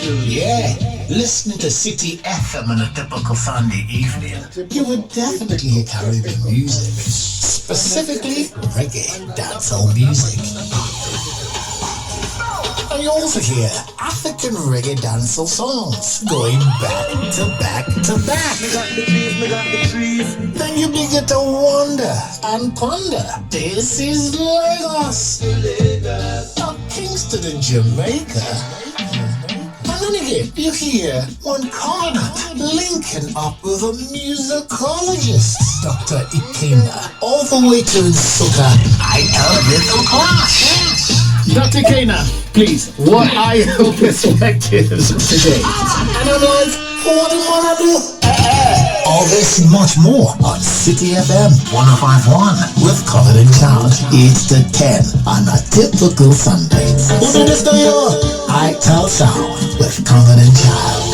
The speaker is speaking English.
Yeah, listening to City FM on a typical Sunday evening, you would definitely hear Caribbean music, specifically reggae, dancehall music. And you also hear African reggae dancehall songs going back to back to back. Then you begin to wonder and ponder. This is Lagos, not Kingston in Jamaica. And then again, you hear one corner linking up with a musicologist, Dr. Ikena, all the way to Nsukka, Ital Sounds. Dr. Ikena, please, what are your perspectives today? And I'm like, what do you want to do? All this and much more on City FM 105.1 with Colin and Child, 8 to 10 on a typical Sunday. Who did this to you? Ital Sounds with Colin and Child.